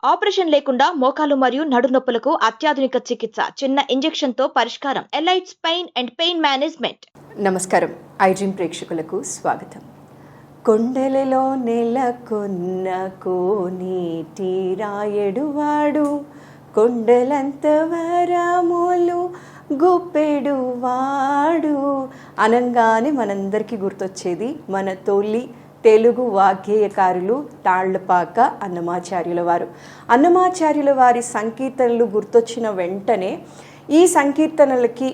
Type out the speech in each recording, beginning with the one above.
Operation లేకుండా మోకాలు మరియు నడునొప్పులకు అత్యాధునిక చికిత్స. చిన్న ఇంజెక్షన్ తో పరిష్కారం. Elites pain and pain management. నమస్కారం. ఐడ్రీమ్ ప్రేక్షకులకు స్వాగతం. కొండలలో నెలకొన్న కోనేటి రాయడువాడు, కొండలంత వరములు గుప్పెడువాడు అనంగానే మనందరికీ గుర్తొచ్చేది మన తొలి తెలుగు వాగ్గేయకారులు తాళ్లపాక అన్నమాచార్యుల వారు. అన్నమాచార్యుల వారి సంకీర్తనలు గుర్తొచ్చిన వెంటనే ఈ సంకీర్తనలకి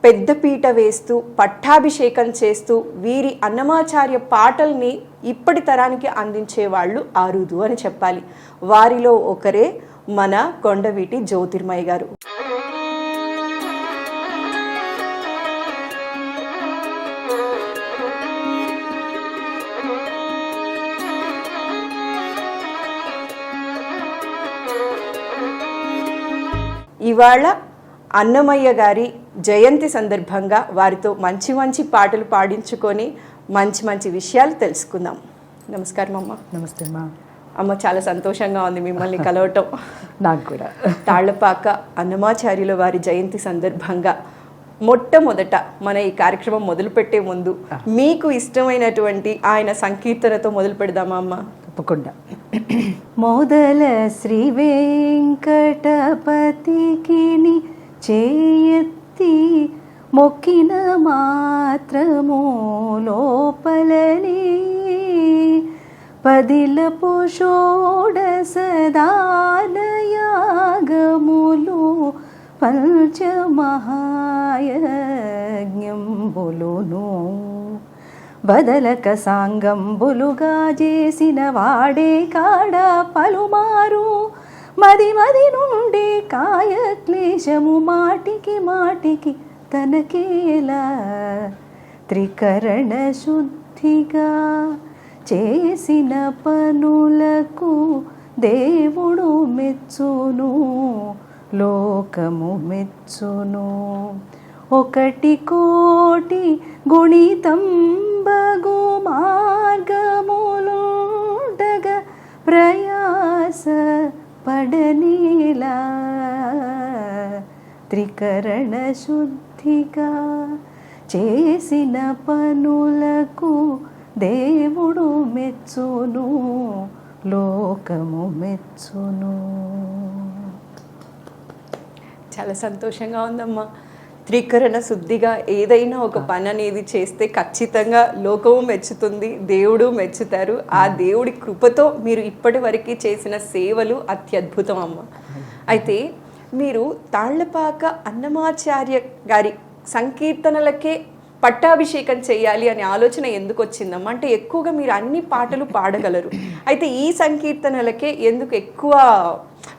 పెద్దపీట వేస్తూ పట్టాభిషేకం చేస్తూ వీరి అన్నమాచార్య పాటల్ని ఇప్పటి తరానికి అందించేవాళ్ళు అరుదు అని చెప్పాలి. వారిలో ఒకరే మన కొండవీటి జ్యోతిర్మయ్య గారు. ఇవాళ అన్నమయ్య గారి జయంతి సందర్భంగా వారితో మంచి మంచి పాటలు పాడించుకొని మంచి మంచి విషయాలు తెలుసుకుందాం. నమస్కారం అమ్మ. నమస్తే అమ్మా. అమ్మ, చాలా సంతోషంగా ఉంది మిమ్మల్ని కలవటం. నాకు కూడా. తాళ్లపాక అన్నమాచార్యుల వారి జయంతి సందర్భంగా మొట్టమొదట మన ఈ కార్యక్రమం మొదలుపెట్టే ముందు మీకు ఇష్టమైనటువంటి ఆయన సంకీర్తనతో మొదలు పెడదామా అమ్మ? తప్పకుండా. మొదల శ్రీ వెంకటపతికి చేయెత్తి మొక్కిన మాత్రము లోపలనే పదిలపు షోడశదానయాగములు పంచమహాయజ్ఞంబులును బదలక సాంగంబులుగా చేసిన వాడే కాడ పలుమారు మది మది నుండి కాయ క్లేశము మాటికి మాటికి తనకేలా త్రికరణ శుద్ధిగా చేసిన పనులకు దేవుడు మెచ్చును, లోకము మెచ్చును. ఒకటి కోటి గుణితంబగు మార్గములుండగా ప్రయాస పడనీలా త్రికరణ శుద్ధిగా చేసిన పనులకు దేవుడు మెచ్చును, లోకము మెచ్చును. చాలా సంతోషంగా ఉందమ్మా. త్రికరణ శుద్ధిగా ఏదైనా ఒక పని అనేది చేస్తే ఖచ్చితంగా లోకము మెచ్చుతుంది, దేవుడు మెచ్చుతారు. ఆ దేవుడి కృపతో మీరు ఇప్పటి వరకు చేసిన సేవలు అత్యద్భుతం అమ్మ. అయితే మీరు తాళ్లపాక అన్నమాచార్య గారి సంకీర్తనలకే పట్టాభిషేకం చేయాలి అనే ఆలోచన ఎందుకు వచ్చిందమ్మా? అంటే ఎక్కువగా మీరు అన్ని పాటలు పాడగలరు, అయితే ఈ సంకీర్తనలకే ఎందుకు ఎక్కువ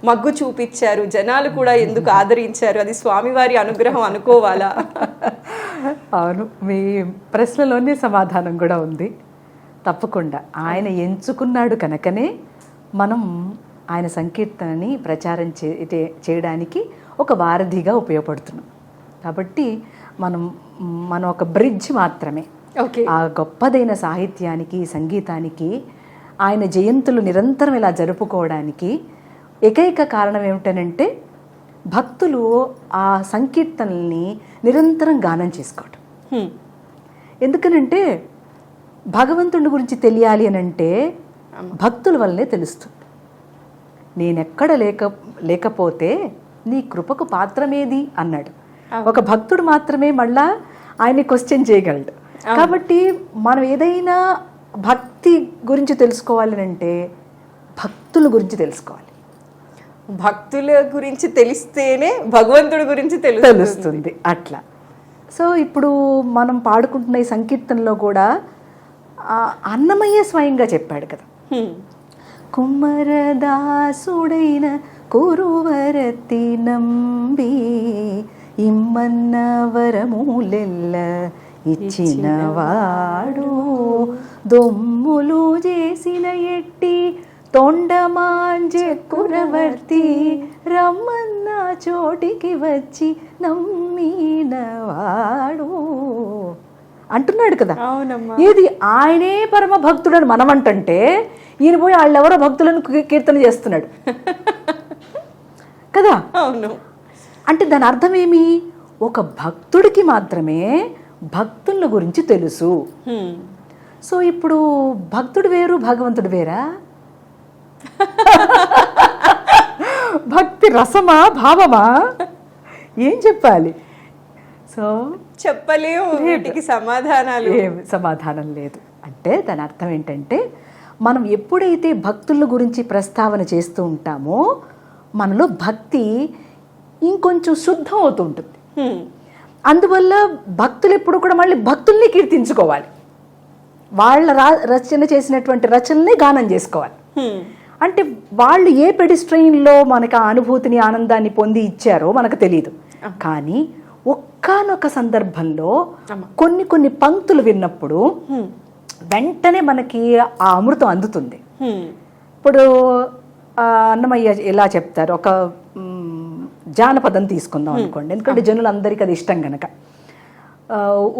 మగ్గు చూపించారు? జనాలు కూడా ఎందుకు ఆదరించారు? అది స్వామివారి అనుగ్రహం అనుకోవాలా? అవును, మీ ప్రశ్నలోనే సమాధానం కూడా ఉంది. తప్పకుండా ఆయన ఎంచుకున్నాడు కనుకనే మనం ఆయన సంకీర్తనని ప్రచారం చేయడానికి ఒక వారధిగా ఉపయోగపడుతున్నాం. కాబట్టి మనం ఒక బ్రిడ్జ్ మాత్రమే. ఆ గొప్పదైన సాహిత్యానికి, సంగీతానికి, ఆయన జయంతులు నిరంతరం ఇలా జరుపుకోవడానికి ఏకైక కారణం ఏమిటనంటే భక్తులు ఆ సంకీర్తనల్ని నిరంతరం గానం చేసుకోవటం. ఎందుకనంటే భగవంతుడి గురించి తెలియాలి అని అంటే భక్తుల వల్లనే తెలుస్తుంది. నేనెక్కడ లేకపోతే నీ కృపకు పాత్రమేది అన్నాడు. ఒక భక్తుడు మాత్రమే మళ్ళా ఆయన్ని క్వశ్చన్ చేయగలడు. కాబట్టి మనం ఏదైనా భక్తి గురించి తెలుసుకోవాలి అంటే భక్తుల గురించి తెలుసుకోవాలి. భక్తుల గురించి తెలిస్తేనే భగవంతుడి గురించి తెలుస్తుంది. అట్లా. సో ఇప్పుడు మనం పాడుకుంటున్న ఈ సంకీర్తనలో కూడా అన్నమయ్య స్వయంగా చెప్పాడు కదా, కుమ్మరదాసుడైన కురువరతి నంబి ఇమ్మన్న వరములెల్ల ఇచ్చినవాడు, దొమ్ములు చేసిన ఎట్టి తొండమాంజె కురవర్తి రమ్మన్న చోటికి వచ్చి నమ్మినవాడు అంటున్నాడు కదా. అవునమ్మా. ఏది ఆయనే పరమ భక్తుడని మనం అంటుంటే ఈయన పోయి వాళ్ళెవరో భక్తులను కీర్తన చేస్తున్నాడు కదా. అవును. అంటే దాని అర్థం ఏమి? ఒక భక్తుడికి మాత్రమే భక్తుల గురించి తెలుసు. సో ఇప్పుడు భక్తుడు వేరు, భగవంతుడు వేరా? భక్తి రసమా, భావమా? ఏం చెప్పాలి? సో చెప్పలేము, వీటికి సమాధానాలు ఏం సమాధానం లేదు. అంటే దాని అర్థం ఏంటంటే మనం ఎప్పుడైతే భక్తుల గురించి ప్రస్తావన చేస్తూ ఉంటామో మనలో భక్తి ఇంకొంచెం శుద్ధం అవుతూ ఉంటుంది. అందువల్ల భక్తులు ఎప్పుడు కూడా మళ్ళీ భక్తుల్ని కీర్తించుకోవాలి, వాళ్ళ రచన చేసినటువంటి రచనల్ని గానం చేసుకోవాలి. అంటే వాళ్ళు ఏ పెడిస్ట్రెయిన్లో మనకు ఆ అనుభూతిని, ఆనందాన్ని పొంది ఇచ్చారో మనకు తెలియదు. కానీ ఒక్కనొక సందర్భంలో కొన్ని పంక్తులు విన్నప్పుడు వెంటనే మనకి ఆ అమృతం అందుతుంది. ఇప్పుడు అన్నమయ్య ఎలా చెప్తారు, ఒక జానపదం తీసుకుందాం అనుకోండి, ఎందుకంటే జనులందరికీ అది ఇష్టం గనక.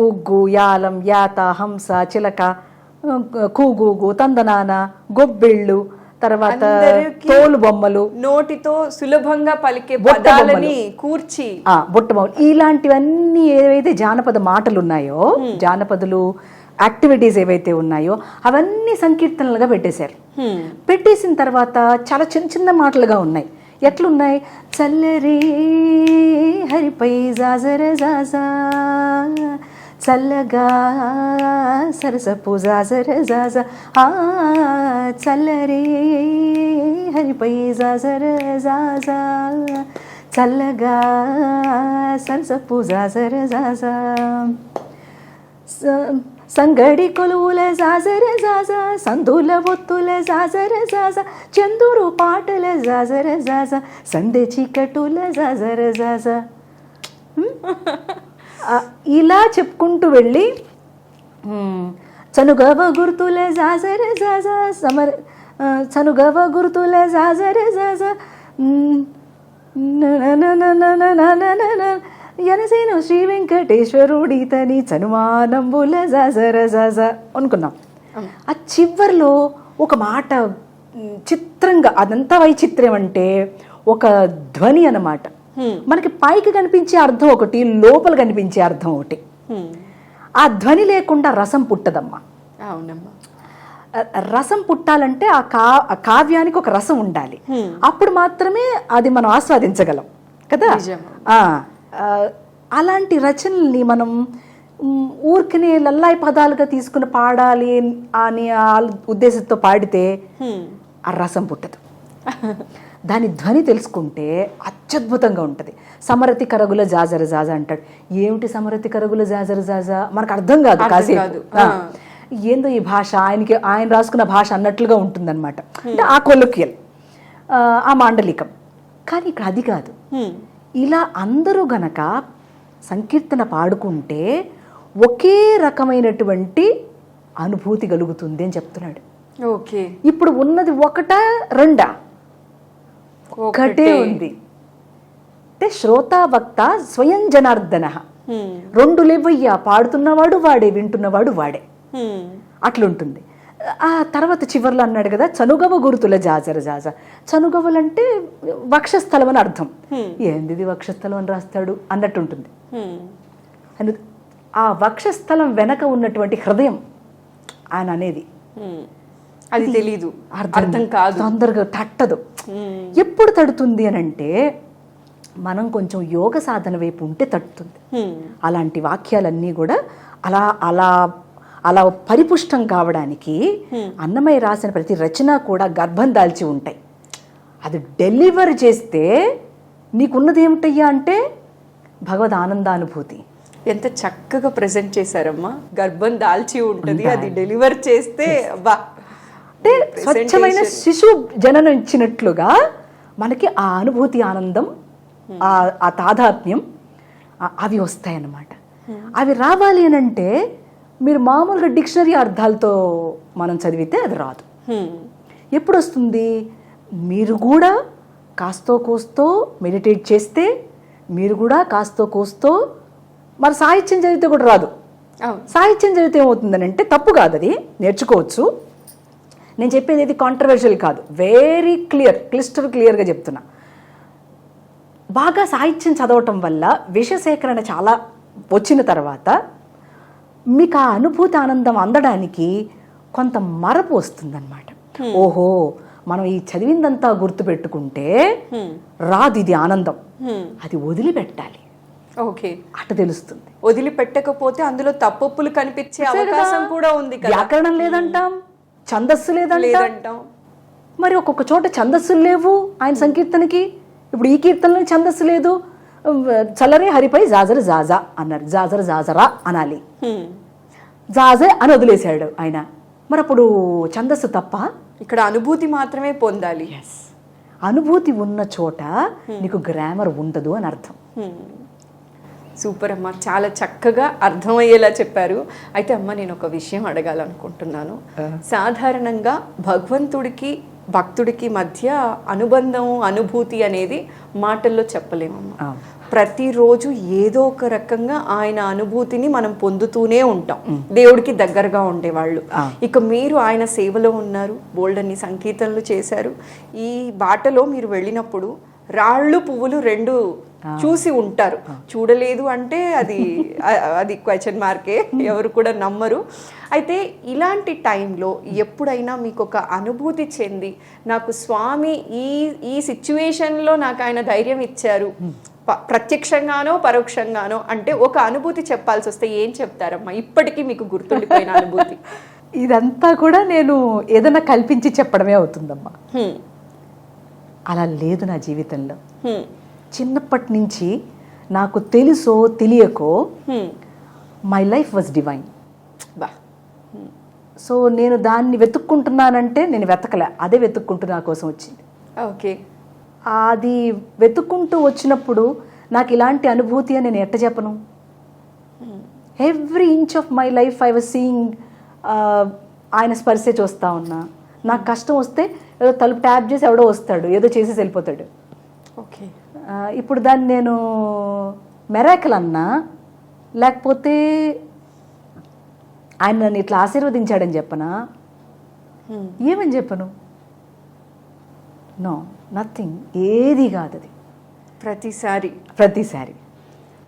ఉగ్గు, యాలం, యాత, హంస, చిలక, కూగూగు, తందనాన, గొబ్బిళ్ళు, తర్వాత తోలు బొమ్మలు, నోటితో సులభంగా పలికే పదాలని కూర్చి బుట్టబొమ్మలు, ఇలాంటివన్నీ ఏవైతే జానపద మాటలు ఉన్నాయో, జానపదులు యాక్టివిటీస్ ఏవైతే ఉన్నాయో అవన్నీ సంకీర్తనలుగా పెట్టేశారు. పెట్టేసిన తర్వాత చాలా చిన్న చిన్న మాటలుగా ఉన్నాయి. ఎట్లున్నాయి? చల్లరే హరిపై జాజర జాజా, చల్లగా సరసపు జాజర జాజా, చల్లరే హరిపై జాజర జాజా, చల్లగా సరసపు జాజర జాజా, సంగడి కొలువుల జాజర జాజా, సందుల ఒత్తుల జాజర జాజా, చందురు పాటల జాజర జాజా, సందె చీకటుల జాజర జాజా. ఇలా చెప్పుకుంటూ వెళ్ళి చనుగవ గుర్తుల జాజర జాజా, చనుగవ గుర్తుల జాజర జాజా, యనసేను శ్రీ వెంకటేశ్వరుడి తని చనుమానంబుల జాజర జాజా అనుకున్నాం. ఆ చివరిలో ఒక మాట చిత్రంగా, అదంతా వైచిత్రం అంటే ఒక ధ్వని అన్నమాట. మనకి పైకి కనిపించే అర్థం ఒకటి, లోపల కనిపించే అర్థం ఒకటి. ఆ ధ్వని లేకుండా రసం పుట్టదమ్మా. అవునమ్మా. రసం పుట్టాలంటే ఆ కావ్యానికి ఒక రసం ఉండాలి, అప్పుడు మాత్రమే అది మనం ఆస్వాదించగలం కదా. అలాంటి రచనల్ని మనం ఊరికనే లల్లాయి పదాలుగా తీసుకుని పాడాలి అని ఆ ఉద్దేశంతో పాడితే ఆ రసం పుట్టదు. దాని ధ్వని తెలుసుకుంటే అత్యద్భుతంగా ఉంటుంది. సమరతి కరగుల జాజర జాజ అంటాడు. ఏమిటి సమరతి కరగుల జాజర జాజ? మనకు అర్థం కాదు కాసేపు. ఏందో ఈ భాష, ఆయన రాసుకున్న భాష అన్నట్లుగా ఉంటుందన్నమాట. అంటే ఆ కొలొక్యల్, ఆ మాండలికం. కానీ ఇక్కడ అది కాదు. ఇలా అందరూ గనక సంకీర్తన పాడుకుంటే ఒకే రకమైనటువంటి అనుభూతి కలుగుతుంది అని చెప్తున్నాడు. ఓకే. ఇప్పుడు ఉన్నది ఒకటా రెండా? ఒకటే ఉంది. అంటే శ్రోతా వక్త స్వయం జనార్దన. రెండు లేవయ్యా, పాడుతున్నవాడు వాడే, వింటున్నవాడు వాడే, అట్లుంటుంది. ఆ తర్వాత చివర్లో అన్నాడు కదా, చనుగవ గురుతుల జాజర జాజ. చనుగవలంటే వక్షస్థలం అని అర్థం. ఏంది వక్షస్థలం అని రాస్తాడు అన్నట్టుంటుంది. ఆ వక్షస్థలం వెనక ఉన్నటువంటి హృదయం ఆయన అనేది అది తెలీదు, అర్థం కాదు, తొందరగా తట్టదు. ఎప్పుడు తడుతుంది అని అంటే మనం కొంచెం యోగ సాధన వైపు ఉంటే తట్టుతుంది. అలాంటి వాక్యాలన్నీ కూడా అలా అలా అలా పరిపుష్టం కావడానికి అన్నమయ్య రాసిన ప్రతి రచన కూడా గర్భం దాల్చి ఉంటాయి. అది డెలివర్ చేస్తే నీకున్నది ఏమిటయ్యా అంటే భగవద్ ఆనందానుభూతి. ఎంత చక్కగా ప్రజెంట్ చేశారమ్మా. గర్భం దాల్చి ఉంటుంది, అది డెలివర్ చేస్తే అంటే స్వచ్ఛమైన శిశువు జననం ఇచ్చినట్లుగా మనకి ఆ అనుభూతి, ఆనందం, ఆ తాదాత్మ్యం అవి వస్తాయన్నమాట. అవి రావాలి అని అంటే మీరు మామూలుగా డిక్షనరీ అర్థాలతో మనం చదివితే అది రాదు. ఎప్పుడు వస్తుంది? మీరు కూడా కాస్తో కోస్తో మెడిటేట్ చేస్తే, మీరు కూడా కాస్తో కోస్తో, మరి సాహిత్యం చదివితే కూడా రాదు. సాహిత్యం చదివితే ఏమవుతుందని అంటే తప్పు కాదు, అది నేర్చుకోవచ్చు. నేను చెప్పేది ఇది కాంట్రవర్షియల్ కాదు, వెరీ క్లియర్గా చెప్తున్నా. బాగా సాహిత్యం చదవటం వల్ల విషసేకరణ చాలా వచ్చిన తర్వాత మీకు ఆ అనుభూతి ఆనందం అందడానికి కొంత మరపు వస్తుందన్నమాట. ఓహో, మనం ఈ చదివిందంతా గుర్తుపెట్టుకుంటే రాదు ఇది ఆనందం, అది వదిలిపెట్టాలి. ఓకే, అట తెలుస్తుంది. వదిలిపెట్టకపోతే అందులో తప్పులు కనిపించే అవకాశం కూడా ఉంది. వ్యాకరణం లేదంటాం, ఛందస్సు లేదంటాం. మరి ఒక్కొక్క చోట ఛందస్సులు లేవు ఆయన సంకీర్తనకి. ఇప్పుడు ఈ కీర్తనలో ఛందస్సు లేదు. చల్లరే హరిపై జాజర జాజా అన్నారు, జాజర జాజరా అనాలి, జాజే అని వదిలేశాడు ఆయన. మరి అప్పుడు ఛందస్సు తప్ప? ఇక్కడ అనుభూతి మాత్రమే పొందాలి. అనుభూతి ఉన్న చోట నీకు గ్రామర్ ఉండదు అని అర్థం. సూపర్ అమ్మ, చాలా చక్కగా అర్థమయ్యేలా చెప్పారు. అయితే అమ్మ, నేను ఒక విషయం అడగాలనుకుంటున్నాను. సాధారణంగా భగవంతుడికి భక్తుడికి మధ్య అనుబంధం, అనుభూతి అనేది మాటల్లో చెప్పలేమమ్మా. ప్రతిరోజు ఏదో ఒక రకంగా ఆయన అనుభూతిని మనం పొందుతూనే ఉంటాం, దేవుడికి దగ్గరగా ఉండేవాళ్ళు. ఇక మీరు ఆయన సేవలో ఉన్నారు, బోల్డన్ని సంకీర్తనలు చేశారు. ఈ బాటలో మీరు వెళ్ళినప్పుడు రాళ్ళు పువ్వులు రెండు చూసి ఉంటారు. చూడలేదు అంటే అది క్వశ్చన్ మార్కే, ఎవరు కూడా నమ్మరు. అయితే ఇలాంటి టైంలో ఎప్పుడైనా మీకు ఒక అనుభూతి చెంది, నాకు స్వామి ఈ సిచ్యువేషన్లో నాకు ఆయన ధైర్యం ఇచ్చారు, ప్రత్యక్షంగానో పరోక్షంగానో అంటే ఒక అనుభూతి చెప్పాల్సి వస్తే ఏం చెప్తారమ్మా? ఇప్పటికీ మీకు గుర్తుండిపోయిన అనుభూతి. ఇదంతా కూడా నేను ఏదైనా కల్పించి చెప్పడమే అవుతుందమ్మా. అలా లేదు నా జీవితంలో. చిన్నప్పటి నుంచి నాకు తెలుసో తెలియకో my life was divine. So నేను దాన్ని వెతుక్కుంటున్నానంటే నేను వెతకలే, అదే వెతుక్కుంటూ నా కోసం వచ్చింది. ఓకే, అది వెతుక్కుంటూ వచ్చినప్పుడు నాకు ఇలాంటి అనుభూతి అని నేను ఎట్ట చెప్పను? Every inch of my life I was seeing ఆయన స్పర్శే చూస్తూ ఉన్నా. నాకు కష్టం వస్తే ఏదో తలుపు ట్యాప్ చేసి ఎవడో వస్తాడు, ఏదో చేసేసి వెళ్ళిపోతాడు. ఓకే, ఇప్పుడు దాన్ని నేను మెరాకిల్ అన్నా, లేకపోతే ఆయన నన్ను ఇట్లా ఆశీర్వదించాడని చెప్పనా? ఏమని చెప్పను? నో, నథింగ్, ఏది కాదు అది. ప్రతిసారి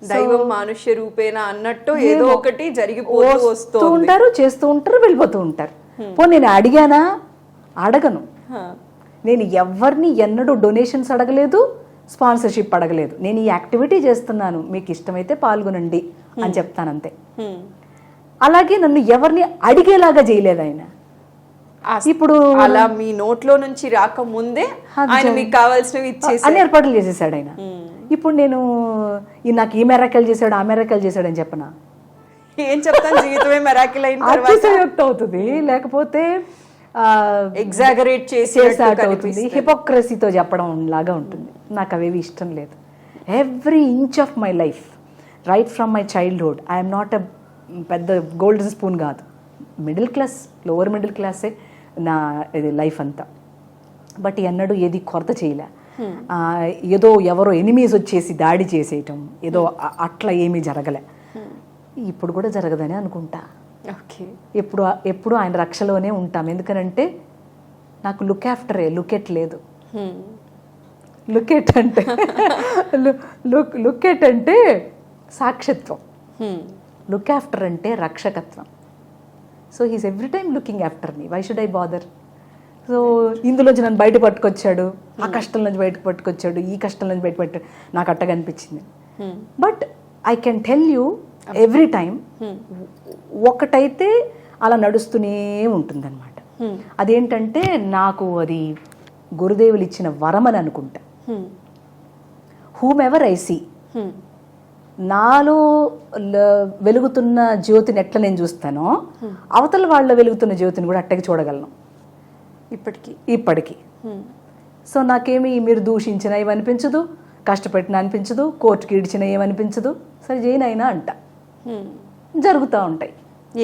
దైవం మానుష్య రూపేణ అన్నట్టు ఏదో ఒకటి జరిగిపోతూ వస్తూ ఉంటారు, చేస్తూ ఉంటారు, వెళ్ళిపోతూ ఉంటారు. నేను అడిగానా? అడగను. నేను ఎవరిని ఎన్నడూ డొనేషన్స్ అడగలేదు, స్పాన్సర్షిప్ అడగలేదు. నేను ఈ యాక్టివిటీ చేస్తున్నాను, మీకు ఇష్టమైతే పాల్గొనండి అని చెప్తానంతే. అలాగే నన్ను ఎవరిని అడిగేలాగా చేయలేదు ఆయన. ఇప్పుడు అలా మీ నోట్లో నుంచి రాకముందే ఆయన మీకు కావాల్సినవి ఇచ్చేసి అన్ని ఏర్పాట్లు చేసేసాడు ఆయన. ఇప్పుడు నేను నాకు ఈ మెరాకిల్ చేశాడు, ఆ మెరాకిల్ చేశాడు అని చెప్పనా? ఏం చెప్తాను? జీవితమే మెరాకిల్ అయిన అతిశయోక్తి అవుతుంది, లేకపోతే ఎగ్జాగరేట్ చేసేట అవుతుంది, హిపోక్రసీతో చెప్పడం లాగా ఉంటుంది. నాకు అవేవి ఇష్టం లేదు. Every inch of my life, right from my childhood, I'm not a పెద్ద గోల్డెన్ స్పూన్ కాదు, మిడిల్ క్లాస్, లోవర్ మిడిల్ క్లాసే నా ఇది లైఫ్ అంతా. బట్ ఎన్నడూ ఏది కొరత చేయలే. ఏదో ఎవరో ఎనిమీస్ వచ్చేసి దాడి చేసేయటం ఏదో అట్లా ఏమీ జరగలే. ఇప్పుడు కూడా జరగదని అనుకుంటా. ఎప్పుడు ఆయన రక్షలోనే ఉంటాం. ఎందుకనంటే నాకు లుకెట్ లేదు. లుకెట్ అంటే సాక్షిత్వం, లుక్ ఆఫ్టర్ అంటే రక్షకత్వం. So he's every time looking after me, why should I bother? So ఇందులోంచి నన్ను బయట పట్టుకొచ్చాడు, ఆ కష్టం నుంచి బయటకు పట్టుకొచ్చాడు, ఈ కష్టం నుంచి బయట పట్టాడు, నాకు అట్టగా అనిపించింది. But I can tell you every time ఒకటైతే అలా నడుస్తూనే ఉంటుందన్నమాట. అదేంటంటే నాకు అది గురుదేవులు ఇచ్చిన వరం అని అనుకుంటా. హూమ్ ఎవర్ ఐ సీ, నాలో వెలుగుతున్న జ్యోతిని ఎట్లా నేను చూస్తానో అవతల వాళ్ళ వెలుగుతున్న జ్యోతిని కూడా అట్టకి చూడగలను ఇప్పటికీ. సో నాకేమి మీరు దూషించిన ఏమనిపించదు, కష్టపెట్టిన అనిపించదు, కోర్టుకి ఇడిచిన ఏమనిపించదు, సరే చేయనైనా అంట జరుగుతూ ఉంటాయి.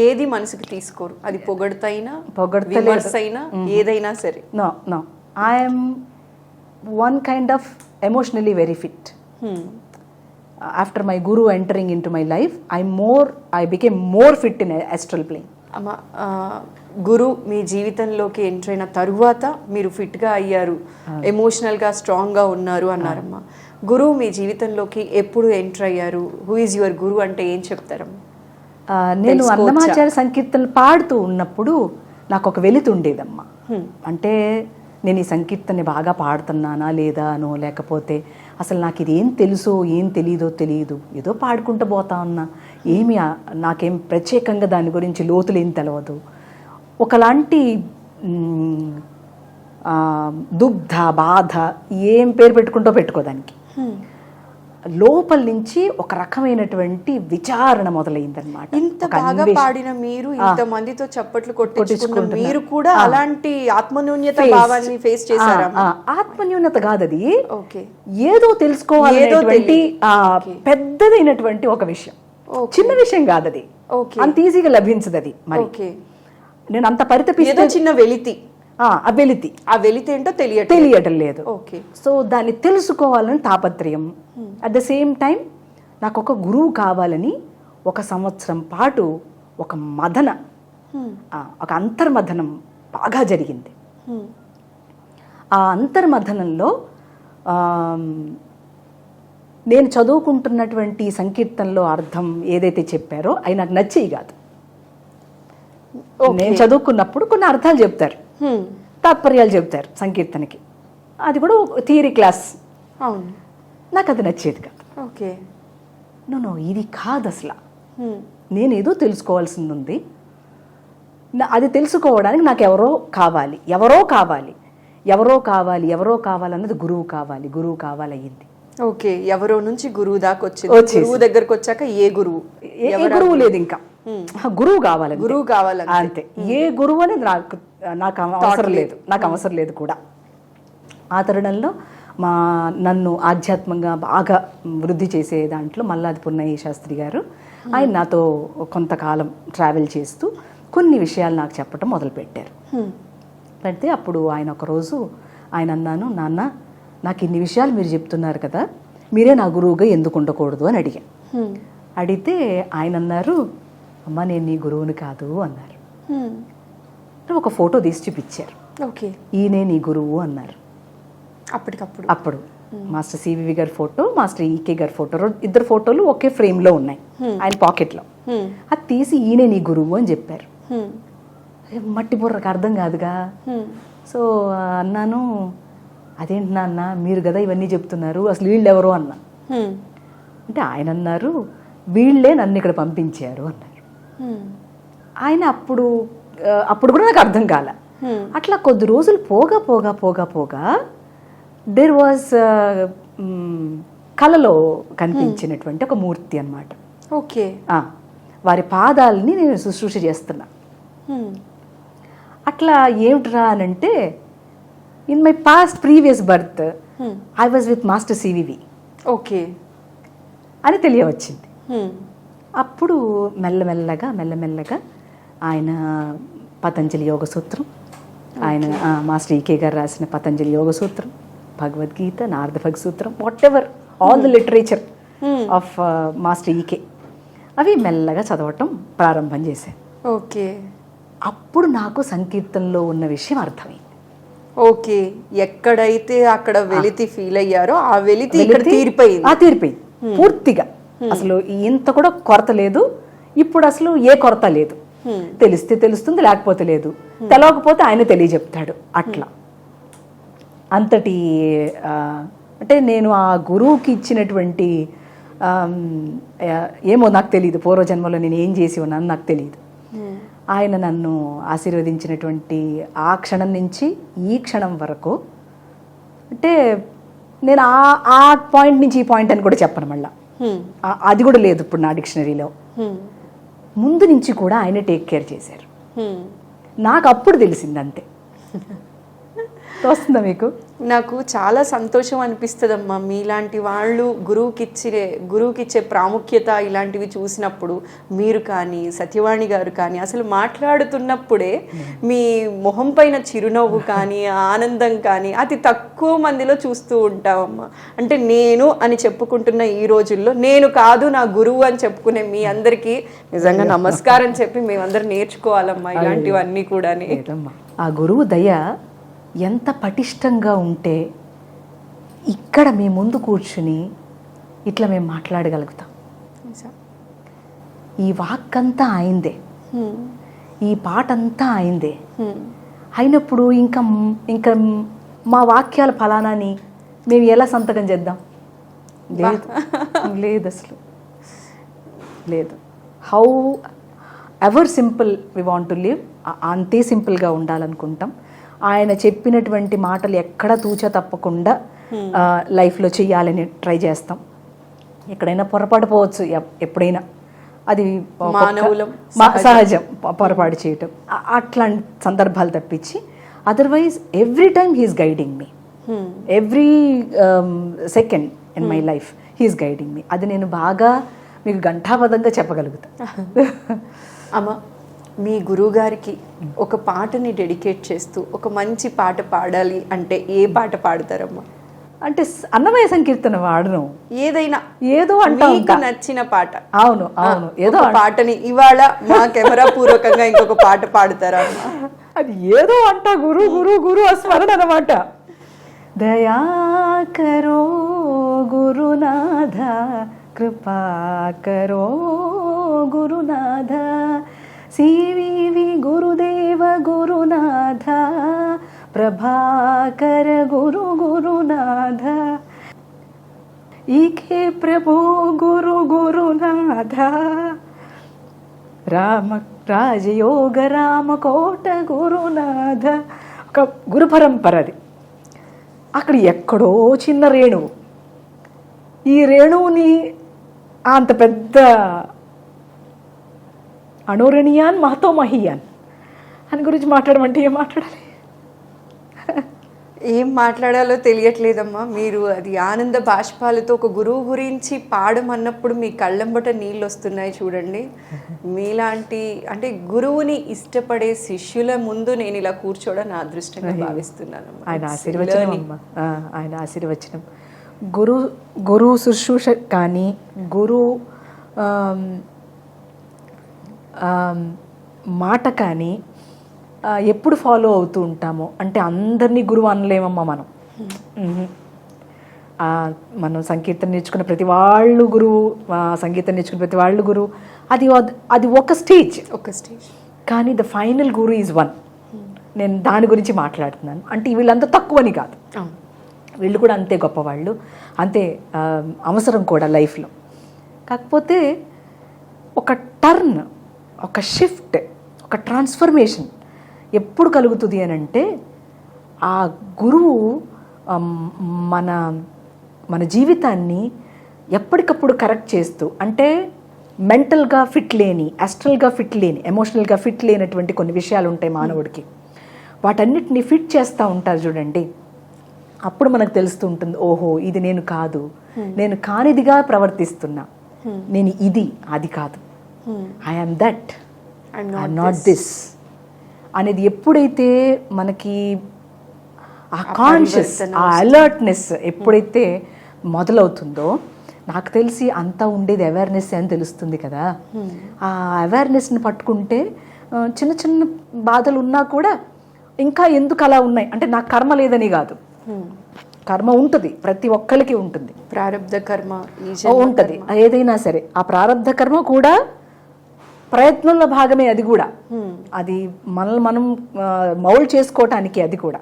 ఏది మనసుకి తీసుకోరు, అది పొగడతైనా ఏదైనా సరే. No I'm one kind of emotionally very fit. After my guru entering in to my life I became more fit in astral plane. అమ్మ, గురు మీ జీవితంలోకి ఎంటర్ అయిన తరువాత మీరు ఫిట్గా అయ్యారు, ఎమోషనల్గా స్ట్రాంగ్గా ఉన్నారు అన్నారమ్మా. గురువు మీ జీవితంలోకి ఎప్పుడు ఎంటర్ అయ్యారు? హూ ఈజ్ యువర్ గురు అంటే ఏం చెప్తారమ్మా? నేను అన్నమాచార్య సంకీర్తనలు పాడుతూ ఉన్నప్పుడు నాకు ఒక వెలితి ఉండేదమ్మా. అంటే నేను ఈ సంకీర్తనని బాగా పాడుతున్నానా లేదా అనో, లేకపోతే అసలు నాకు ఇది ఏం తెలుసో ఏం తెలియదు, ఏదో పాడుకుంటూ పోతా ఉన్నా, నాకేం ప్రత్యేకంగా దాని గురించి లోతులు ఏం తెలియదు. ఒకలాంటి దుగ్ధ బాధ ఏం పేరు పెట్టుకోదానికి లోపల నుంచి ఒక రకమైనటువంటి విచారణ మొదలైందనమాట. ఇంత బాగా పాడిన మీరు, ఇంత మందితో చప్పట్లు కొట్టించుకున్న మీరు కూడా అలాంటి ఆత్మన్యూన్యత భావాన్ని ఫేస్ చేశారా? ఆత్మన్యూన్యత కాదు అది, ఏదో తెలుసుకోవాలనేటువంటి పెద్దదైనటువంటి ఒక విషయం, చిన్న విషయం కాదు అది, అంత ఈజీగా లభించదు అది. మరి నేను అంత పరితపిస్తే చిన్న వెలితి, ఆ వెలితి ఏంటో తెలియటం లేదు. సో దాన్ని తెలుసుకోవాలని తాపత్రయం. అట్ ద సేమ్ టైం నాకు ఒక గురువు కావాలని 1 సంవత్సరం పాటు ఒక మదన, ఒక అంతర్మథనం బాగా జరిగింది. ఆ అంతర్మథనంలో నేను చదువుకుంటున్నటువంటి సంకీర్తనలో అర్థం ఏదైతే చెప్పారో అవి నాకు నచ్చేవి కాదు. నేను చదువుకున్నప్పుడు కొన్ని అర్థాలు చెప్తారు, తాత్పర్యాలు చెప్తారు సంకీర్తనకి, అది కూడా థియరీ క్లాస్. నాకు అది నచ్చేది కాదు. నో ఇది కాదు అసలు, నేను ఏదో తెలుసుకోవాల్సింది ఉంది, అది తెలుసుకోవడానికి నాకు ఎవరో కావాలి అన్నది గురువు కావాలి అయ్యింది. ఎవరో నుంచి గురువు దాకా వచ్చింది. గురువు దగ్గరకు వచ్చాక ఏ గురువు లేదు, ఇంకా గురువు కావాలి అంతే. ఏ గురువు అనేది నాకు అవసరం లేదు కూడా. ఆ తరుణంలో నన్ను ఆధ్యాత్మంగా బాగా వృద్ధి చేసే దాంట్లో మల్లాది పున్నయ్య శాస్త్రి గారు, ఆయన నాతో కొంతకాలం ట్రావెల్ చేస్తూ కొన్ని విషయాలు నాకు చెప్పడం మొదలుపెట్టారు. పెడితే అప్పుడు ఆయన ఒకరోజు ఆయన అన్నాను, నాన్న నాకు ఇన్ని విషయాలు మీరు చెప్తున్నారు కదా, మీరే నా గురువుగా ఎందుకు ఉండకూడదు అని అడిగితే ఆయన అన్నారు, అమ్మ నేను నీ గురువుని కాదు అన్నారు. ఒక ఫోటో తీసి చూపించారు, ఈయనే నీ గురువు అన్నారు. అప్పుడు మాస్టర్ సివివి గారి ఫోటో, మాస్టర్ ఈకే గారి ఫోటో, 2 ఫోటోలు ఒకే ఫ్రేమ్లో ఉన్నాయి ఆయన పాకెట్లో. అది తీసి ఈయనే నీ గురువు అని చెప్పారు. మట్టి బుర్రకు అర్థం కాదుగా. సో అన్నాను, అదేంటి నాన్న మీరు కదా ఇవన్నీ చెప్తున్నారు, అసలు వీళ్ళు ఎవరు అన్నా. అంటే ఆయన అన్నారు, వీళ్ళే నన్ను ఇక్కడ పంపించారు అన్నారు. ఆయన అప్పుడు కూడా నాకు అర్థం కాల. అట్లా కొద్ది రోజులు పోగా దేర్ వాజ్ కలలో కనిపించినటువంటి ఒక మూర్తి అన్నమాట. వారి పాదాలని నేను శుశ్రూష చేస్తున్నా. అట్లా ఏమిట్రా అనంటే, in my past previous birth I was with master CVV అని తెలియవచ్చింది. అప్పుడు మెల్లమెల్లగా ఆయన పతంజలి యోగ సూత్రం, ఆయన మాస్టర్ ఈకే గారు రాసిన పతంజలి యోగ సూత్రం, భగవద్గీత, నారద భగ సూత్రం, whatever all the literature of master ఈకే, అవి మెల్లగా చదవటం ప్రారంభం చేశాను. అప్పుడు నాకు సంకీర్తనలో ఉన్న విషయం అర్థమైంది. ఎక్కడైతే అక్కడ వెలితి ఫీల్ అయ్యారో ఆ వెలితి తీరిపోయింది పూర్తిగా. అసలు ఇంత కూడా కొరత లేదు ఇప్పుడు, అసలు ఏ కొరత లేదు. తెలిస్తే తెలుస్తుంది, లేకపోతే లేదు. తెలవకపోతే ఆయన తెలియజెప్తాడు. అట్లా అంతటి అంటే నేను ఆ గురువుకి ఇచ్చినటువంటి ఏమో నాకు తెలియదు, పూర్వజన్మలో నేను ఏం చేసి ఉన్నాను నాకు తెలియదు. ఆయన నన్ను ఆశీర్వదించినటువంటి ఆ క్షణం నుంచి ఈ క్షణం వరకు, అంటే నేను ఆ పాయింట్ నుంచి ఈ పాయింట్ అని కూడా చెప్పను, మళ్ళా అది కూడా లేదు ఇప్పుడు నా డిక్షనరీలో. ముందు నుంచి కూడా ఆయన టేక్ కేర్ చేశారు. నాకు అప్పుడు తెలిసింది అంతే. తోస్తుందా మీకు? నాకు చాలా సంతోషం అనిపిస్తుందమ్మా. మీలాంటి వాళ్ళు గురువుకిచ్చే ప్రాముఖ్యత ఇలాంటివి చూసినప్పుడు, మీరు కానీ సత్యవాణి గారు కానీ అసలు మాట్లాడుతున్నప్పుడే మీ మొహం పైన చిరునవ్వు కానీ ఆనందం కానీ అతి తక్కువ మందిలో చూస్తూ ఉంటామమ్మా. అంటే నేను అని చెప్పుకుంటున్న ఈ రోజుల్లో నేను కాదు నా గురువు అని చెప్పుకునే మీ అందరికీ నిజంగా నమస్కారం చెప్పి మేమందరం నేర్చుకోవాలమ్మా ఇలాంటివన్నీ కూడా. ఆ గురువు దయ ఎంత పటిష్టంగా ఉంటే ఇక్కడ మీ ముందు కూర్చుని ఇట్లా మేము మాట్లాడగలుగుతాం. ఈ వాక్కంతా ఆయిందే, ఈ పాట అంతా ఆయిందే అయినప్పుడు ఇంకా మా వాక్యాల ఫలానాని మేము ఎలా సంతకం చేద్దాం? లేదు అసలు లేదు. However simple we want to live, అంతే సింపుల్గా ఉండాలనుకుంటాం. ఆయన చెప్పినటువంటి మాటలు ఎక్కడా తూచా తప్పకుండా లైఫ్లో చెయ్యాలని ట్రై చేస్తాం. ఎక్కడైనా పొరపాటుపోవచ్చు ఎప్పుడైనా, అది సహజం పొరపాటు చేయటం, అట్లాంటి సందర్భాలు తప్పించి otherwise every time he is guiding me, every second in my life he is guiding me. అది నేను బాగా మీకు ఘంటాపదంగా చెప్పగలుగుతా. అమ్మ, మీ గురువుగారికి ఒక పాటని డెడికేట్ చేస్తూ ఒక మంచి పాట పాడాలి అంటే ఏ పాట పాడతారమ్మా? అంటే అన్నమయ్య సంకీర్తన వాడను, ఏదైనా ఏదో అంటే నచ్చిన పాట. అవును అవును, ఏదో పాటని ఇవాళ మా కెమెరా పూర్వకంగా ఇంకొక పాట పాడతారా? అది ఏదో అంట గురు గురు గురు స్మరణ అన్నమాట. దయా కరో గురునాథ, కృపా కరో గురునాథ, సివి గురుదేవ గురునాథ, ప్రభాకర గురు గురునాథ, ఈకే ప్రభు గురు గురునాథ, రాజయోగ రామకోట గురునాథ. ఒక గురు పరంపరది. అక్కడ ఎక్కడో చిన్న రేణువు, ఈ రేణువుని అంత పెద్ద అణోరణీయాన్ మహతో మహీయాన్ అని గురించి మాట్లాడమంటే ఏం మాట్లాడాలి? ఏం మాట్లాడాలో తెలియట్లేదమ్మా. మీరు అది ఆనంద బాష్పాలతో ఒక గురువు గురించి పాడమన్నప్పుడు మీ కళ్ళంబట నీళ్ళు వస్తున్నాయి చూడండి. మీలాంటి అంటే గురువుని ఇష్టపడే శిష్యుల ముందు నేను ఇలా కూర్చోవడం నా అదృష్టంగా భావిస్తున్నాను. ఆయన ఆశీర్వచనం అమ్మ, ఆయన ఆశీర్వచనం. గురు శుశ్రూష కానీ గురు మాట కానీ ఎప్పుడు ఫాలో అవుతూ ఉంటామో, అంటే అందరినీ గురువు అనలేమమ్మా మనం. మనం సంగీతం నేర్చుకున్న ప్రతి వాళ్ళు గురువు, సంగీతం నేర్చుకున్న ప్రతి వాళ్ళు గురువు. అది ఒక స్టేజ్. కానీ the final Guru is one. నేను దాని గురించి మాట్లాడుతున్నాను. అంటే వీళ్ళంతా తక్కువని కాదు, వీళ్ళు కూడా అంతే గొప్పవాళ్ళు, అంతే అవసరం కూడా లైఫ్లో. కాకపోతే ఒక టర్న్, ఒక షిఫ్ట్, ఒక ట్రాన్స్ఫర్మేషన్ ఎప్పుడు కలుగుతుంది అని అంటే ఆ గురువు మన జీవితాన్ని ఎప్పటికప్పుడు కరెక్ట్ చేస్తూ, అంటే మెంటల్గా ఫిట్ లేని, అస్ట్రల్గా ఫిట్ లేని, ఎమోషనల్గా ఫిట్ లేనటువంటి కొన్ని విషయాలు ఉంటాయి మానవుడికి. వాటన్నిటిని ఫిట్ చేస్తూ ఉంటారు చూడండి. అప్పుడు మనకు తెలుస్తూ ఉంటుంది, ఓహో ఇది నేను కాదు, నేను కానిదిగా ప్రవర్తిస్తున్నా, నేను ఇది అది కాదు, I'm that, I'm not this అనేది ఎప్పుడైతే మనకి ఆ కాన్షియస్, ఆ అలర్ట్నెస్ ఎప్పుడైతే మొదలవుతుందో, నాకు తెలిసి అంతా ఉండేది అవేర్నెస్ అని తెలుస్తుంది కదా. ఆ అవేర్నెస్ని పట్టుకుంటే చిన్న చిన్న బాధలు ఉన్నా కూడా ఇంకా ఎందుకు అలా ఉన్నాయి అంటే నాకు కర్మ లేదని కాదు, కర్మ ఉంటుంది, ప్రతి ఒక్కరికి ఉంటుంది, ప్రారబ్ధ కర్మ ఉంటుంది. ఏదైనా సరే ఆ ప్రారబ్ధ కర్మ కూడా ప్రయత్నంలో భాగమే. అది కూడా అది మనల్ని మనం మౌల్డ్ చేసుకోవటానికి అది కూడా.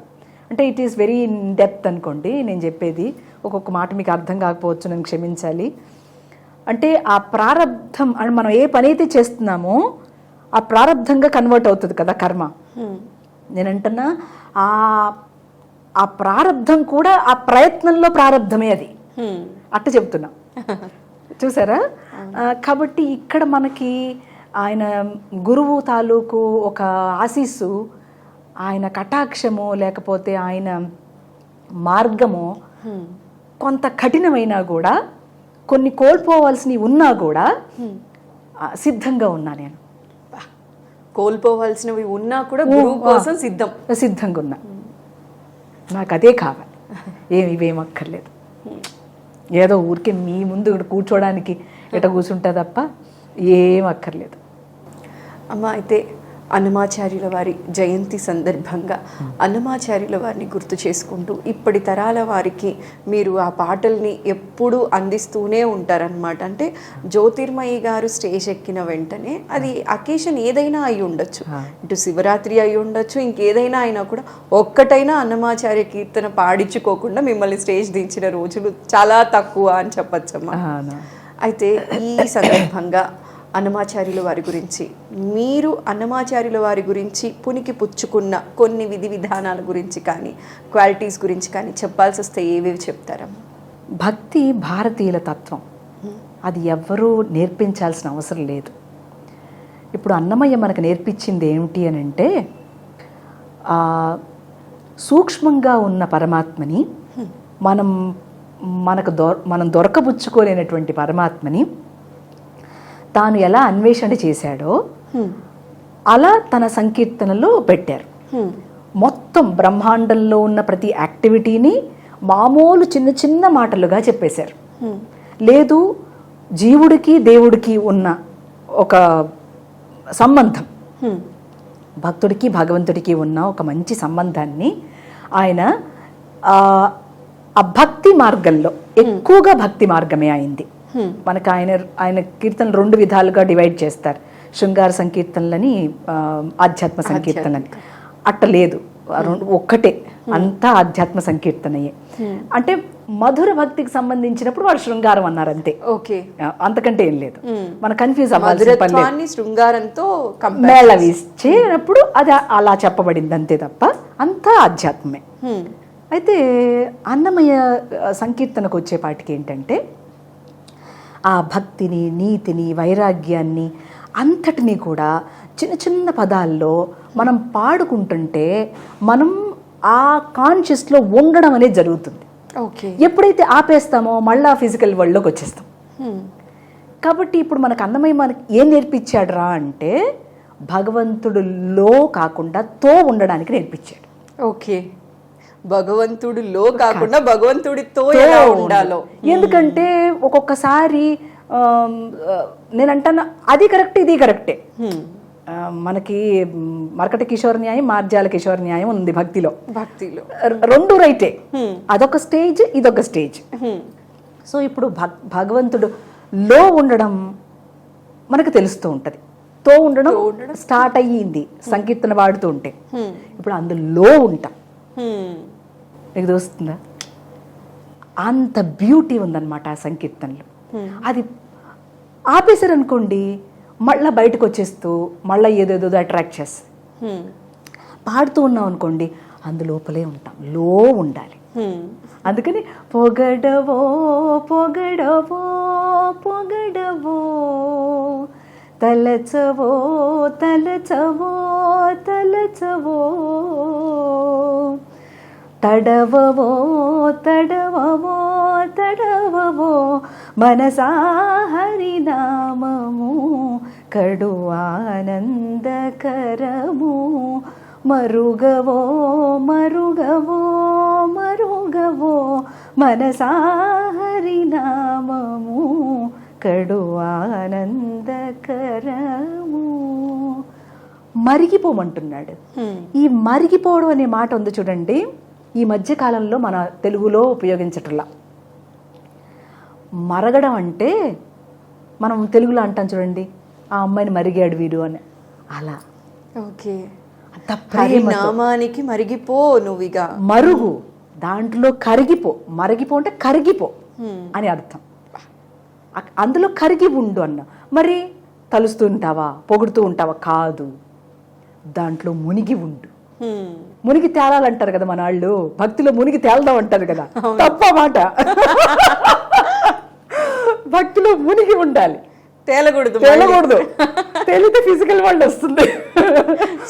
అంటే it is very in depth అనుకోండి నేను చెప్పేది. ఒక్కొక్క మాట మీకు అర్థం కాకపోవచ్చు, నన్ను క్షమించాలి. అంటే ఆ ప్రారబ్ధం అని మనం ఏ పని అయితే చేస్తున్నామో ఆ ప్రారబ్ధంగా కన్వర్ట్ అవుతుంది కదా కర్మ. నేనంటున్నా ఆ ప్రారబ్ధం కూడా ఆ ప్రయత్నంలో ప్రారబ్ధమే, అది అట్ట చెప్తున్నా. చూసారా? కాబట్టి ఇక్కడ మనకి ఆయన గురువు తాలూకు ఒక ఆశీస్సు ఆయన కటాక్షమో లేకపోతే ఆయన మార్గమో కొంత కఠినమైనా కూడా, కొన్ని కోల్పోవాల్సినవి ఉన్నా కూడా సిద్ధంగా ఉన్నా నేను. కోల్పోవాల్సినవి ఉన్నా కూడా గురువు కోసం సిద్ధంగా ఉన్నా. నాకు అదే కావాలి, ఇవేం అక్కర్లేదు. ఏదో ఊరికే మీ ముందు ఇక్కడ కూర్చోడానికి ఎట కూర్చుంటా తప్ప ఏం అక్కర్లేదు. అమ్మ, అయితే అన్నమాచార్యుల వారి జయంతి సందర్భంగా అన్నమాచార్యుల వారిని గుర్తు చేసుకుంటూ ఇప్పటి తరాల వారికి మీరు ఆ పాటల్ని ఎప్పుడూ అందిస్తూనే ఉంటారనమాట. అంటే జ్యోతిర్మయి గారు స్టేజ్ ఎక్కిన వెంటనే అది అకేషన్ ఏదైనా అయి ఉండొచ్చు, ఇటు శివరాత్రి అయి ఉండొచ్చు, ఇంకేదైనా అయినా కూడా ఒక్కటైనా అన్నమాచార్య కీర్తన పాడించుకోకుండా మిమ్మల్ని స్టేజ్ దించిన రోజులు చాలా తక్కువ అని చెప్పచ్చమ్మా. అయితే ఈ సందర్భంగా అన్నమాచార్యుల వారి గురించి, మీరు అన్నమాచార్యుల వారి గురించి పునికి పుచ్చుకున్న కొన్ని విధి విధానాల గురించి కానీ, క్వాలిటీస్ గురించి కానీ చెప్పాల్సి వస్తే ఏవేవి చెప్తారమ్మా? భక్తి భారతీయుల తత్వం, అది ఎవ్వరూ నేర్పించాల్సిన అవసరం లేదు. ఇప్పుడు అన్నమయ్య మనకు నేర్పించింది ఏమిటి అని అంటే, సూక్ష్మంగా ఉన్న పరమాత్మని మనం దొరకబుచ్చుకోలేనటువంటి పరమాత్మని తాను ఎలా అన్వేషణ చేశాడో అలా తన సంకీర్తనలో పెట్టారు. మొత్తం బ్రహ్మాండంలో ఉన్న ప్రతి యాక్టివిటీని మామూలు చిన్న చిన్న మాటలుగా చెప్పేశారు. లేదు, జీవుడికి దేవుడికి ఉన్న ఒక సంబంధం, భక్తుడికి భగవంతుడికి ఉన్న ఒక మంచి సంబంధాన్ని ఆయన ఆ భక్తి మార్గంలో, ఎక్కువగా భక్తి మార్గమే అయింది. మనకు ఆయన కీర్తనలు 2 విధాలుగా డివైడ్ చేస్తారు, శృంగార సంకీర్తనలని, ఆధ్యాత్మ సంకీర్తనలని. అట్ట లేదు, ఒక్కటే, అంతా ఆధ్యాత్మ సంకీర్తనయే. అంటే మధుర భక్తికి సంబంధించినప్పుడు వాళ్ళు శృంగారం అన్నారు అంతే, ఓకే, అంతకంటే ఏం లేదు. మన కన్ఫ్యూజ్ అవ్వాలి, శృంగారంతో మేళవిచ్చినప్పుడు అది అలా చెప్పబడింది అంతే తప్ప అంతా ఆధ్యాత్మమే. అయితే అన్నమయ్య సంకీర్తనకు వచ్చేపాటికి ఏంటంటే, ఆ భక్తిని, నీతిని, వైరాగ్యాన్ని అంతటినీ కూడా చిన్న చిన్న పదాల్లో మనం పాడుకుంటుంటే మనం ఆ కాన్షియస్లో ఉండడం అనేది జరుగుతుంది. ఓకే, ఎప్పుడైతే ఆపేస్తామో మళ్ళీ ఫిజికల్ వరల్డ్లోకి వచ్చేస్తాం. కాబట్టి ఇప్పుడు మనకు అన్నమయ్య మనకి ఏం నేర్పించాడు రా అంటే, భగవంతుడులో కాకుండా తో ఉండడానికి నేర్పించాడు. ఓకే, భగవంతుడిలో కాకుండా భగవంతుడితో ఎలా ఉండాలో. ఎందుకంటే ఒక్కొక్కసారి నేనంటాను అది కరెక్ట్, ఇది కరెక్టే. మనకి మరకట కిషోర్ న్యాయం, మార్జాల కిషోర్ న్యాయం ఉంది భక్తిలో. 2 రైటే, అదొక స్టేజ్, ఇదొక స్టేజ్. సో ఇప్పుడు భగవంతుడు లో ఉండడం మనకు తెలుస్తూ ఉంటుంది, తో ఉండడం స్టార్ట్ అయ్యింది సంకీర్తన పాడుతూ ఉంటే. ఇప్పుడు అందులో ఉంటాం, మీకు చూస్తుందా? అంత బ్యూటీ ఉందన్నమాట ఆ సంకీర్తనలో. అది ఆపేశారనుకోండి మళ్ళీ బయటకు వచ్చేస్తూ మళ్ళీ ఏదేదో అట్రాక్ట్ చేస్తుంది. పాడుతూ ఉన్నాం అనుకోండి అందులోపలే ఉంటాం, లో ఉండాలి. అందుకని పొగడవో పొగడవో పొగడవో, తలచవో తలచవో తలచవో, తడవవో తడవవో తడవవో, మనసా హరినామము కడు ఆనందకరము, మరుగవో మరుగవో మరుగవో, మనసా హరినామము కడు ఆనందకరము. మరిగిపోమంటున్నాడు. ఈ మరిగిపోవడం అనే మాట ఉంది చూడండి, ఈ మధ్యకాలంలో మన తెలుగులో ఉపయోగించటంలా. మరగడం అంటే మనం తెలుగులో అంటాం చూడండి, ఆ అమ్మాయిని మరిగాడు వీడు అని, అలా. ఓకే, నామానికి మరిగిపో నువ్వుగా, మరుగు, దాంట్లో కరిగిపో. మరిగిపో అంటే కరిగిపో అని అర్థం. అందులో కరిగి ఉండు అన్న. మరి తలుస్తూ ఉంటావా, పొగుడుతూ ఉంటావా? కాదు, దాంట్లో మునిగి ఉండు. మునిగి తేలాలంటారు కదా మన వాళ్ళు, భక్తిలో మునిగి తేలదాం అంటారు కదా, తప్ప మాట. భక్తిలో మునిగి ఉండాలి, తేలకూడదు. తేలితే ఫిజికల్ వరల్డ్ వస్తుంది.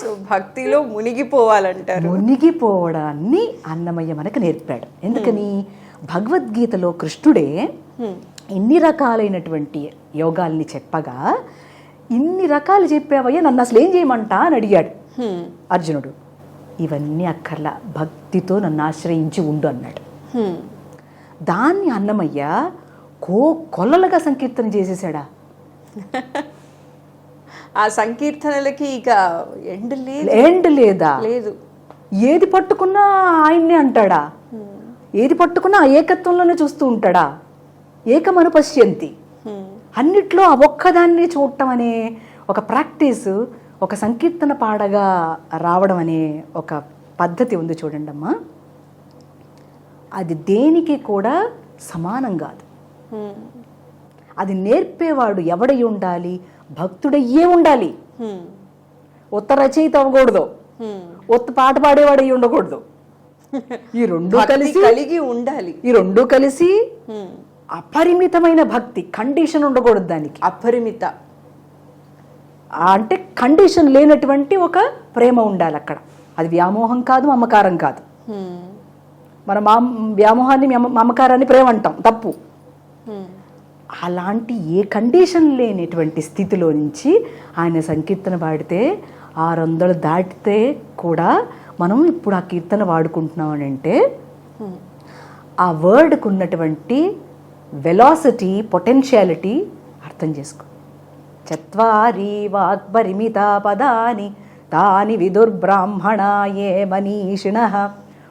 సో భక్తిలో మునిగిపోవాలంటారు. మునిగిపోవడాన్ని అన్నమయ్య మనకు నేర్పాడు. ఎందుకని భగవద్గీతలో కృష్ణుడే ఇన్ని రకాలైనటువంటి యోగాల్ని చెప్పగా, ఇన్ని రకాలు చెప్పావయ్యా, నన్ను అసలు ఏం చేయమంటా అని అడిగాడు అర్జునుడు. ఇవన్నీ అక్కర్లా, భక్తితో నన్ను ఆశ్రయించి ఉండు అన్నాడు. దాన్ని అన్నమయ్య కొల్లలుగా సంకీర్తన చేసేసాడా. ఆ సంకీర్తనలకి ఇక ఎండ్ లేదా? లేదు. ఏది పట్టుకున్నా ఆయన్నే అంటాడా? ఏది పట్టుకున్నా ఆ ఏకత్వంలోనే చూస్తూ ఉంటాడా? ఏకమనుపశ్యంతి. అన్నిట్లో ఆ ఒక్కదాన్ని చూడటం అనే ఒక ప్రాక్టీస్, ఒక సంకీర్తన పాడగా రావడం అనే ఒక పద్ధతి ఉంది చూడండి అమ్మా. అది దేనికి కూడా సమానం కాదు. అది నేర్పేవాడు ఎవడై ఉండాలి? భక్తుడయ్యే ఉండాలి. ఉత్త రచయిత అవ్వకూడదు, ఉత్త పాట పాడేవాడు అయ్యి ఉండకూడదు. ఈ రెండు కలిగి ఉండాలి. ఈ రెండు కలిసి అపరిమితమైన భక్తి, కండిషన్ ఉండకూడదు దానికి. అపరిమిత అంటే కండిషన్ లేనటువంటి ఒక ప్రేమ ఉండాలి అక్కడ. అది వ్యామోహం కాదు, మమకారం కాదు. మన వ్యామోహాన్ని మమకారాన్ని ప్రేమ అంటాం, తప్పు. అలాంటి ఏ కండిషన్ లేనటువంటి స్థితిలో నుంచి ఆయన సంకీర్తన పాడితే 600 దాటితే కూడా మనం ఇప్పుడు ఆ కీర్తన వాడుకుంటున్నాం అని అంటే ఆ వర్డ్కు ఉన్నటువంటి వెలాసిటీ, పొటెన్షియాలిటీ అర్థం చేసుకో. చత్వారి వాక్పరిమిత పదాని తాని విదుర్బ్రాహ్మణాయే మనీషిణః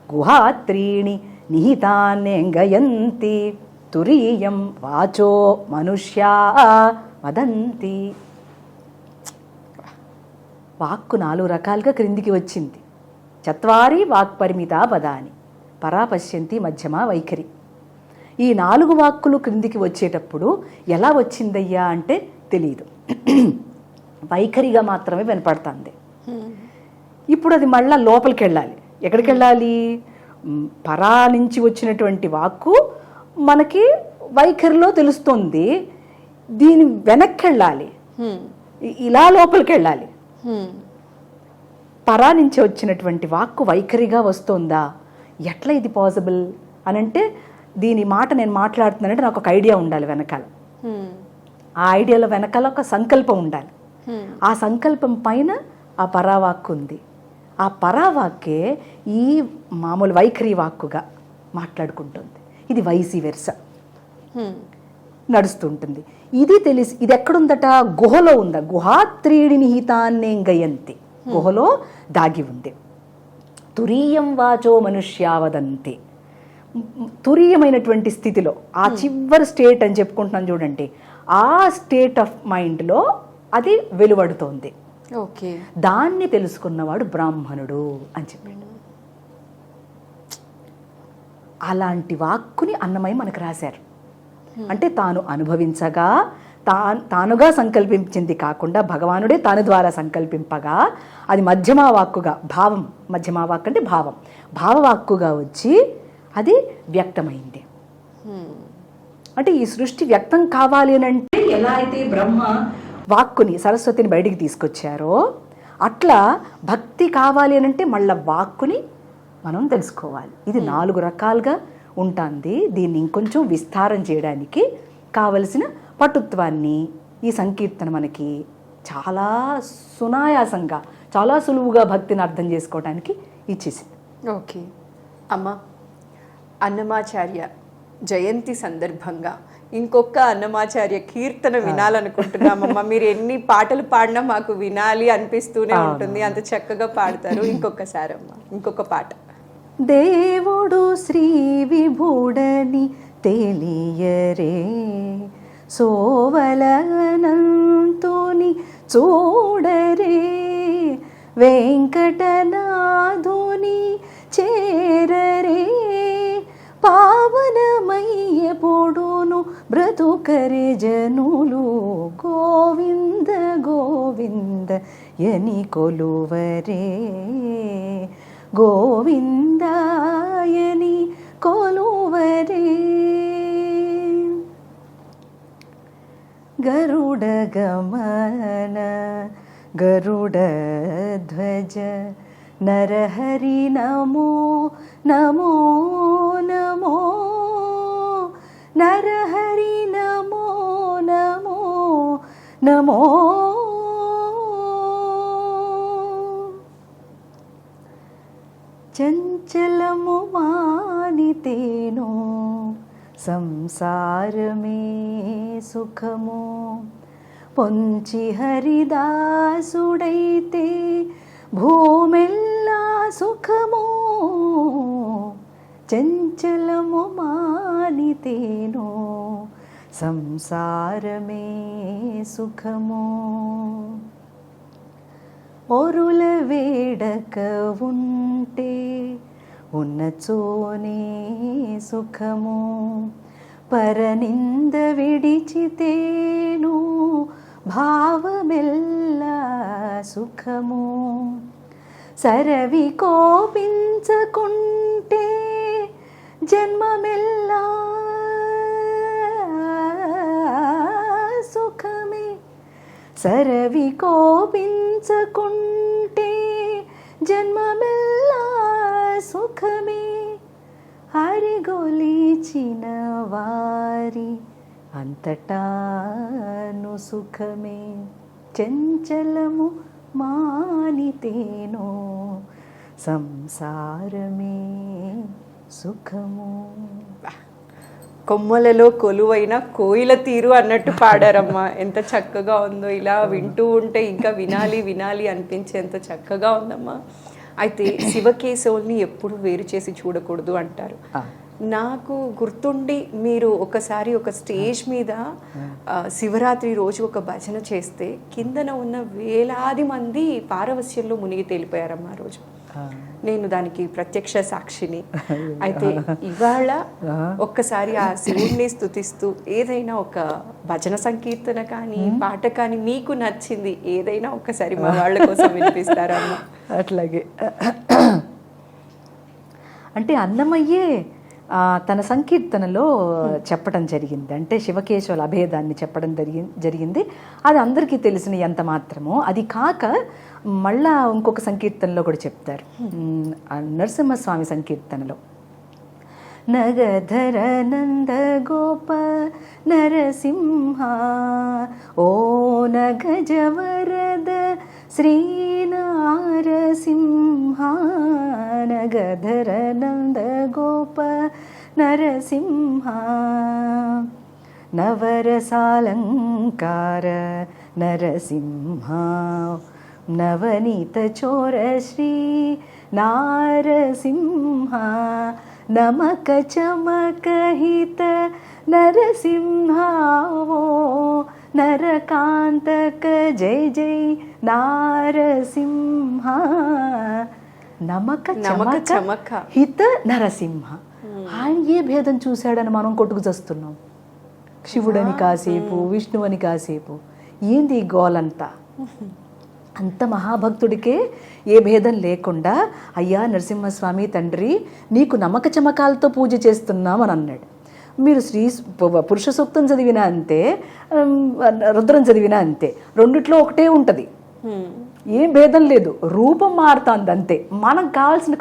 గుహాత్రీణి నిహితాన్యంగయంతి తురీయం వాచో మనుష్యా వదంతి. వాక్కు 4 రకాలుగా క్రిందికి వచ్చింది. చత్వారి వాక్పరిమిత పదాని, పరాపశ్యంతి, మధ్యమ, వైఖరి. ఈ 4 వాక్కులు క్రిందికి వచ్చేటప్పుడు ఎలా వచ్చిందయ్యా అంటే తెలియదు, వైఖరిగా మాత్రమే వినపడుతుంది. ఇప్పుడు అది మళ్ళా లోపలికి వెళ్ళాలి. ఎక్కడికి వెళ్ళాలి? పరా నుంచి వచ్చినటువంటి వాక్కు మనకి వైఖరిలో తెలుస్తుంది. దీని వెనక్కి వెళ్ళాలి, ఇలా లోపలికి వెళ్ళాలి. పరా నుంచి వచ్చినటువంటి వాక్కు వైఖరిగా వస్తుందా? ఎట్లా ఇది పాసిబుల్ అని అంటే, దీని మాట నేను మాట్లాడుతున్నానంటే నాకు ఒక ఐడియా ఉండాలి వెనకాల. ఆ ఐడియాలో వెనకాల ఒక సంకల్పం ఉండాలి. ఆ సంకల్పం పైన ఆ పరావాక్కు ఉంది. ఆ పరావాక్కే ఈ మామూలు వైఖరి వాక్కుగా మాట్లాడుకుంటుంది. ఇది వైసి వెర్స నడుస్తుంటుంది. ఇది తెలిసి ఇది ఎక్కడుందట? గుహలో ఉందా? గుహాత్రీడి నిహితాన్నేంగయంతి, గుహలో దాగి ఉంది. తురీయం వాచో మనుష్యావదంతి, తురీయమైనటువంటి స్థితిలో, ఆ చివరి స్టేట్ అని చెప్పుకుంటున్నాను చూడండి, ఆ స్టేట్ ఆఫ్ మైండ్లో అది వెలువడుతోంది. ఓకే, దాన్ని తెలుసుకున్నవాడు బ్రాహ్మణుడు అని చెప్పాడు. అలాంటి వాక్కుని అన్నమయ్య మనకు రాశారు. అంటే తాను అనుభవించగా, తానుగా సంకల్పించింది కాకుండా భగవానుడే తాను ద్వారా సంకల్పింపగా అది మధ్యమా వాక్కుగా, భావం, మధ్యమా వాక్కు అంటే భావం, భావవాక్కుగా వచ్చి అది వ్యక్తమైంది. అంటే ఈ సృష్టి వ్యక్తం కావాలి అని అంటే ఎలా అయితే బ్రహ్మ వాక్కుని, సరస్వతిని బయటికి తీసుకొచ్చారో అట్లా భక్తి కావాలి అని అంటే మళ్ళీ వాక్కుని మనం తెలుసుకోవాలి. ఇది 4 రకాలుగా ఉంటుంది. దీన్ని ఇంకొంచెం విస్తారం చేయడానికి కావలసిన పటుత్వాన్ని ఈ సంకీర్తన మనకి చాలా సునాయాసంగా, చాలా సులువుగా భక్తిని అర్థం చేసుకోవడానికి ఇచ్చేసింది. ఓకే అమ్మ, అన్నమాచార్య జయంతి సందర్భంగా ఇంకొక అన్నమాచార్య కీర్తన వినాలనుకుంటున్నామమ్మా. మీరు ఎన్ని పాటలు పాడినా మాకు వినాలి అనిపిస్తూనే ఉంటుంది, అంత చక్కగా పాడతారు. ఇంకొకసారి అమ్మా, ఇంకొక పాట. దేవుడు శ్రీ విభుడని తెలియరే, సోవలనంతుని చూడరే, వెంకటనాథుని చేరరే, పావనమయ్య పొడును బ్రతుకరే జనులు, గోవింద గోవింద యని కొలువరే, గోవిందాయని కొలువరే. గరుడ గమన గరుడధ్వజ నరహరి నమో నమో నమో నరహరి నమో నమో నమో చంచలము మానితేనో సంసారమే సుఖము పొంచి హరిదాసుడైతే భూమెల్లా సుఖము చంచలము మానితేనో సంసారమే సుఖము ఒరుల వేడక ఉంటే ఉన్నచోనే సుఖము పరనింద విడిచితేను భావమెల్లా సుఖము సరవి కోపించకుంటే జన్మమెల్లా సుఖమే సరవి కోపించకుంటే జన్మమెల్లా సుఖమే హరిగొలిచిన వారి అంతటాను సుఖమే చంచలము మానితేనో సంసారమే సుఖము. కొమ్మలలో కొలువైన కోయిల తీరు అన్నట్టు పాడారమ్మా. ఎంత చక్కగా ఉందో, ఇలా వింటూ ఉంటే ఇంకా వినాలి వినాలి అనిపించేంత చక్కగా ఉందమ్మా. అయితే శివకేశవుల్ని ఎప్పుడు వేరు చేసి చూడకూడదు అంటారు. నాకు గుర్తుండి మీరు ఒకసారి ఒక స్టేజ్ మీద శివరాత్రి రోజు ఒక భజన చేస్తే కిందన ఉన్న వేలాది మంది పారవస్యంలో మునిగి తేలిపోయారమ్మా ఆ రోజు. నేను దానికి ప్రత్యక్ష సాక్షిని. అయితే ఇవాళ ఒక్కసారి ఆ శివుణ్ణి స్తుతిస్తూ ఏదైనా ఒక భజన సంకీర్తన కానీ పాట కానీ మీకు నచ్చింది ఏదైనా ఒక్కసారి మా వాళ్ళ కోసం వినిపిస్తారమ్మా? అట్లాగే అంటే అన్నమయ్యే తన సంకీర్తనలో చెప్పడం జరిగింది. అంటే శివకేశవుల అభేదాన్ని చెప్పడం జరిగింది. అది అందరికీ తెలిసిన ఎంత మాత్రమో. అది కాక మళ్ళా ఇంకొక సంకీర్తనలో కూడా చెప్తారు, నరసింహస్వామి సంకీర్తనలో. నగధర నంద గోప నరసింహ ఓ నగజవరద శ్రీ నారసింహ నగధర నంద గోప నరసింహ నవరసాలంకార నరసింహ నవనీత చోర శ్రీ నారసింహ నమక చమకహిత నరసింహ ఓ నరకాంతక జై జై నారసింహ నమక చమక హిత నరసింహ. ఆయన ఏ భేదం చూశాడని మనం కొట్టుకు చస్తున్నాం. శివుడని కాసేపు, విష్ణువని కాసేపు, ఏంది ఈ గోలంతా? అంత మహాభక్తుడికే ఏ భేదం లేకుండా అయ్యా నరసింహస్వామి తండ్రి నీకు నమ్మక చమకాలతో పూజ చేస్తున్నాం అని అన్నాడు. మీరు పురుష సూక్తం చదివినా అంతే, రుద్రం చదివినా అంతే, రెండిట్లో ఒకటే ఉంటుంది, ఏం భేదం లేదు. రూపం మారుతుంది అంతే. మనం కావాల్సిన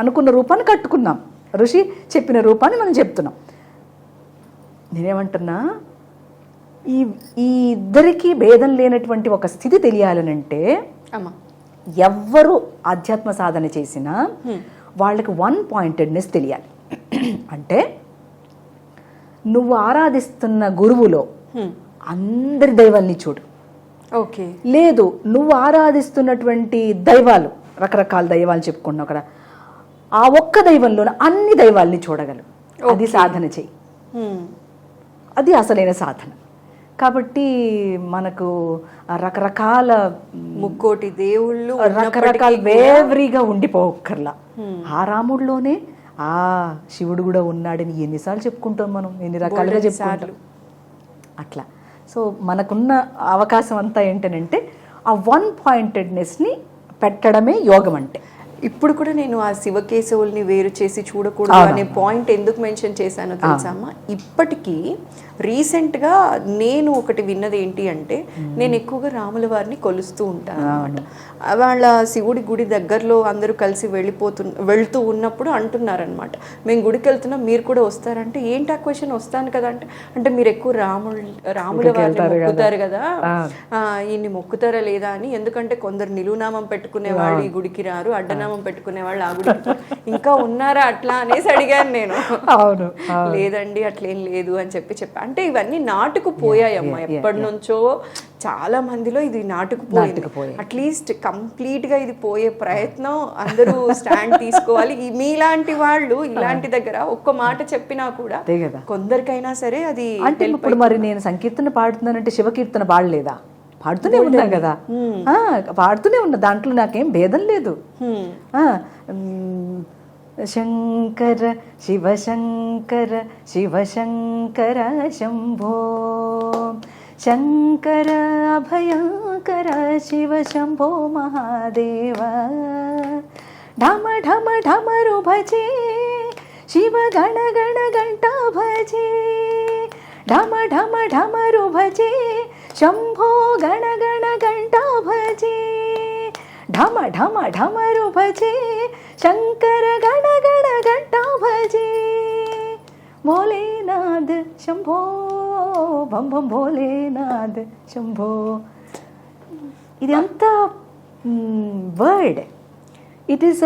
అనుకున్న రూపాన్ని కట్టుకున్నాం, ఋషి చెప్పిన రూపాన్ని మనం చెప్తున్నాం. నేనేమంటున్నా, ఈ ఇద్దరికీ భేదం లేనటువంటి ఒక స్థితి తెలియాలనంటే ఎవ్వరు ఆధ్యాత్మ సాధన చేసినా వాళ్ళకి వన్ పాయింటెడ్నెస్ తెలియాలి. అంటే నువ్వు ఆరాధిస్తున్న గురువులో అందరి దైవాల్ని చూడు. ఓకే, లేదు నువ్వు ఆరాధిస్తున్నటువంటి దైవాలు, రకరకాల దైవాలు చెప్పుకున్నావు కదా, ఆ ఒక్క దైవంలోనే అన్ని దైవాల్ని చూడగలవు. అది సాధన చెయ్యి, అది అసలైన సాధన. కాబట్టి మనకు రకరకాల ముక్కోటి దేవుళ్ళు రకరకాల వేవరీగా ఉండిపోకర్లా. ఆ రాముడిలోనే ఆ శివుడు కూడా ఉన్నాడని ఎన్నిసార్లు చెప్పుకుంటాం మనం, ఎన్ని రకాలుగా చెప్పుకుంటాం అట్లా. సో మనకున్న అవకాశం అంతా ఏంటనంటే ఆ వన్ పాయింటెడ్నెస్ని పెట్టడమే యోగం. అంటే ఇప్పుడు కూడా నేను ఆ శివకేశవుల్ని వేరు చేసి చూడకూడదు అనే పాయింట్ ఎందుకు మెన్షన్ చేశానో తెలుసమ్మా, ఇప్పటికీ రీసెంట్గా నేను ఒకటి విన్నది ఏంటి అంటే, నేను ఎక్కువగా రాముల వారిని కొలుస్తూ ఉంటాను అన్నమాట. వాళ్ళ శివుడి గుడి దగ్గరలో అందరూ కలిసి వెళ్తూ ఉన్నప్పుడు అంటున్నారనమాట, మేము గుడికి వెళ్తున్నాం మీరు కూడా వస్తారంటే, ఏంటి ఆ క్వశ్చన్, వస్తాను కదా అంటే మీరు ఎక్కువ రాముల వారిని మొక్కుతారు కదా, ఈయన్ని మొక్కుతారా లేదా అని. ఎందుకంటే కొందరు నిలువునామం పెట్టుకునే వాళ్ళు ఈ గుడికి రారు, అడ్డనామం పెట్టుకునే వాళ్ళు ఆ గుడికి ఇంకా ఉన్నారా అట్లా అనేసి అడిగాను నేను. లేదండి అట్లేం లేదు అని చెప్పాను. అంటే ఇవన్నీ నాటుకుపోయాయమ్మా, ఎప్పటి నుంచో చాలా మందిలో ఇది నాటుకుపోయింది. అట్లీస్ట్ కంప్లీట్ గా ఇది పోయే ప్రయత్నం అందరూ స్టాండ్ తీసుకోవాలి. మీలాంటి వాళ్ళు ఇలాంటి దగ్గర ఒక్క మాట చెప్పినా కూడా కొందరికైనా సరే అది. అంటే ఇప్పుడు మరి నేను సంకీర్తన పాడుతున్నానంటే శివకీర్తన పాడలేదా? పాడుతూనే ఉన్నా కదా, పాడుతూనే ఉన్నా, దాంట్లో నాకేం భేదం లేదు. శంకర శివశంకర శివశంకర శంభో శంకర అభయంకర శివ శంభో మహాదేవ ఢమ ఢమ ఢమరు భజే శివ గణ గణ గంటా భజే ఢమ ఢమ ఢమరు భజే శంభో గణ గణ గంటా భజే ఢమ ఢమ ఢమరు భజే శంకర గణ గణ గంటా భజే భోలేనాథ్ శంభో భం భం భోలేనాథ్ శంభో. ఇది అంతా word. It is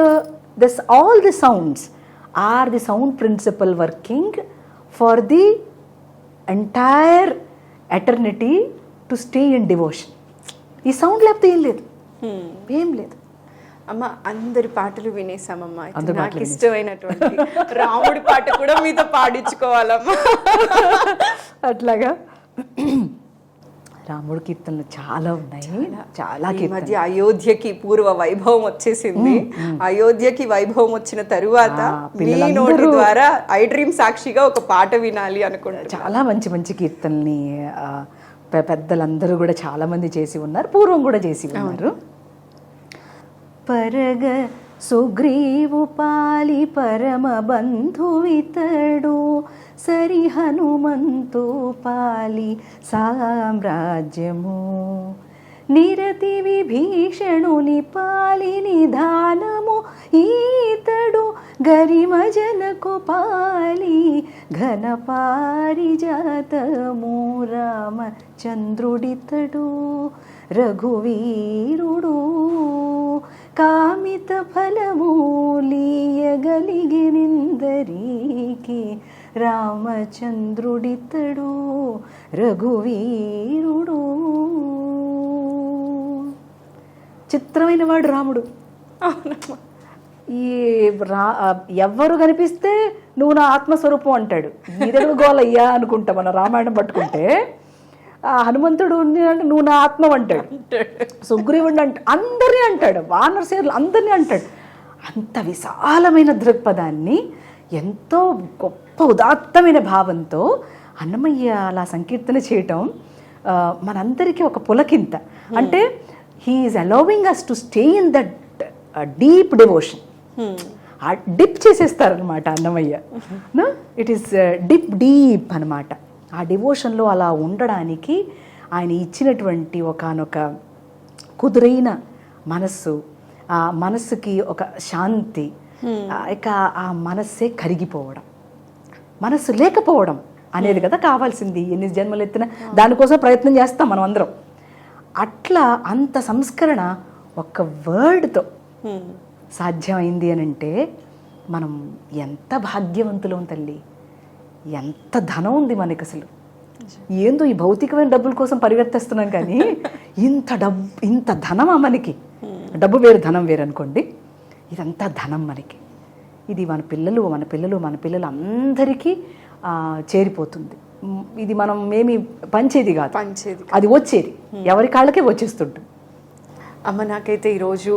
this all the sounds are the sound principle working for the entire eternity to stay in devotion. ఈ సౌండ్ లేకపోతే ఏం లేదు, ఏం లేదు. అమ్మ అందరి పాటలు వినేసామమ్మా, నాకు ఇష్టమైనటువంటి రాముడి పాట కూడా మీతో పాడించుకోవాలమ్మా. అట్లాగా రాముడి కీర్తనలు చాలా ఉన్నాయి, చాలా. ఈ మధ్య అయోధ్యకి పూర్వ వైభవం వచ్చేసింది. అయోధ్యకి వైభవం వచ్చిన తరువాత మీ నోటి ద్వారా ఐ డ్రీమ్ సాక్షిగా ఒక పాట వినాలి అనుకుంటున్నాను. చాలా మంచి మంచి కీర్తనల్ని పెద్దలందరూ కూడా చాలా మంది చేసి ఉన్నారు, పూర్వం కూడా చేసి ఉన్నారు. పరగ సుగ్రీవు పాలి పరమ బంధువితడు సరి హనుమంతు పాలి సామ్రాజ్యము నిరతి విభీషణుని పాలి నిధానము ఈతడు గరిమజనకు పాలి ఘన పారిజాతము రామచంద్రుడితడు రఘువీరుడు కామిత ఫలమూలియగలిగినిందరికి రామచంద్రుడితడు రఘువీరుడు. చిత్రమైన వాడు రాముడు. ఈ ఎవ్వరు కనిపిస్తే నువ్వు నా ఆత్మస్వరూపం అంటాడు. ఇదెడు గోలయ్యా అనుకుంటా మనం రామాయణం పట్టుకుంటే. హనుమంతుడు అంటే నువ్వు నా ఆత్మ అంటాడు, సుగ్రీవుడు అంటే అందరినీ అంటాడు, వానరసేనులు అందరినీ అంటాడు. అంత విశాలమైన దృక్పథాన్ని ఎంతో గొప్ప ఉదాత్తమైన భావంతో అన్నమయ్య అలా సంకీర్తన చేయటం మనందరికీ ఒక పులకింత. అంటే he is allowing us to stay in that deep devotion. Dip చేసేస్తారనమాట అన్నమయ్య. ఇట్ ఈస్ డీప్ అనమాట. ఆ డివోషన్లో అలా ఉండడానికి ఆయన ఇచ్చినటువంటి ఒకానొక కుదురైన మనస్సు, ఆ మనస్సుకి ఒక శాంతి, ఇక ఆ మనస్సే కరిగిపోవడం, మనస్సు లేకపోవడం అనేది కదా కావాల్సింది. ఎన్ని జన్మలు ఎత్తినా దానికోసం ప్రయత్నం చేస్తాం మనం అందరం. అట్లా అంత సంస్కరణ ఒక్క వర్డ్తో సాధ్యమైంది అని అంటే మనం ఎంత భాగ్యవంతులం తల్లి. ఎంత ధనం ఉంది మనకి అసలు. ఏందో ఈ భౌతికమైన డబ్బుల కోసం పరిగెత్తేస్తున్నాం కానీ ఇంత ధనమా మనకి. డబ్బు వేరు ధనం వేరు అనుకోండి, ఇదంతా ధనం మనకి. ఇది మన పిల్లలు అందరికీ చేరిపోతుంది. ఇది మనం ఏమి పంచేది కాదు, అది వచ్చేది ఎవరి కాళ్ళకే వచ్చేస్తుంటుంది. అమ్మ నాకైతే ఈరోజు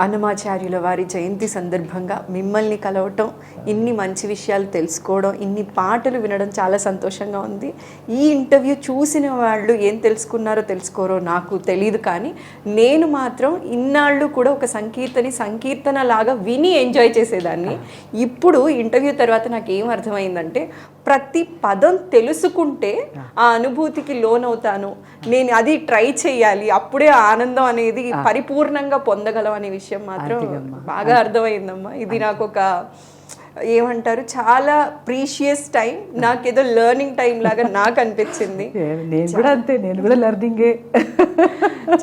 అన్నమాచార్యుల వారి జయంతి సందర్భంగా మిమ్మల్ని కలవటం, ఇన్ని మంచి విషయాలు తెలుసుకోవడం, ఇన్ని పాటలు వినడం చాలా సంతోషంగా ఉంది. ఈ ఇంటర్వ్యూ చూసిన వాళ్ళు ఏం తెలుసుకున్నారో తెలుసుకోరో నాకు తెలియదు, కానీ నేను మాత్రం ఇన్నాళ్ళు కూడా ఒక సంకీర్తన లాగా విని ఎంజాయ్ చేసేదాన్ని. ఇప్పుడు ఇంటర్వ్యూ తర్వాత నాకు ఏం అర్థమైందంటే ప్రతి పదం తెలుసుకుంటే ఆ అనుభూతికి లోనవుతాను, నేను అది ట్రై చేయాలి, అప్పుడే ఆనందం అనేది పరిపూర్ణంగా పొందగలం అనే విషయం మాత్రం బాగా అర్థమైందమ్మా. ఇది నాకు ఒక ఏమంటారు చాలా ప్రీషియస్ టైం, నాకేదో లెర్నింగ్ టైం లాగా నాకు అనిపించింది. నేను కూడా లెర్నింగే.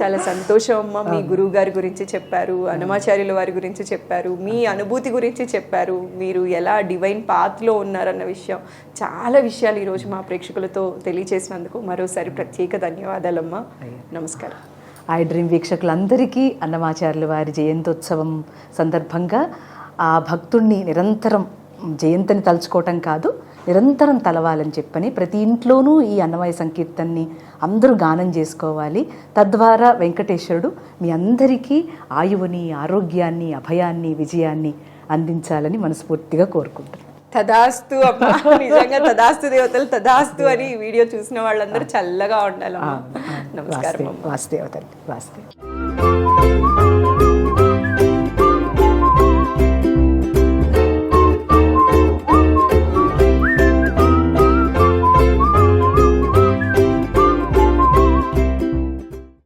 చాలా సంతోషం అమ్మ. మీ గురువు గారి గురించి చెప్పారు, అన్నమాచార్యుల వారి గురించి చెప్పారు, మీ అనుభూతి గురించి చెప్పారు, మీరు ఎలా డివైన్ పాత్లో ఉన్నారన్న విషయం, చాలా విషయాలు ఈరోజు మా ప్రేక్షకులతో తెలియచేసినందుకు మరోసారి ప్రత్యేక ధన్యవాదాలమ్మా. నమస్కారం. ఐ డ్రీమ్ వీక్షకులందరికీ అన్నమాచార్యుల వారి జయంతోత్సవం సందర్భంగా ఆ భక్తుణ్ణి నిరంతరం జయంతిని తలుచుకోవటం కాదు, నిరంతరం తలవాలని చెప్పని ప్రతి ఇంట్లోనూ ఈ అన్నమయ సంకీర్తనని అందరూ గానం చేసుకోవాలి. తద్వారా వెంకటేశ్వరుడు మీ అందరికీ ఆయువుని, ఆరోగ్యాన్ని, అభయాన్ని, విజయాన్ని అందించాలని మనస్ఫూర్తిగా కోరుకుంటున్నాను. తదాస్తు అమ్మా. నిజంగా తదాస్తు దేవతలు తదాస్తు అని ఈ వీడియో చూసిన వాళ్ళందరూ చల్లగా ఉండాలమ్మా. నమస్కారం. వాసుదేవ తల్లి, వాసుదేవ.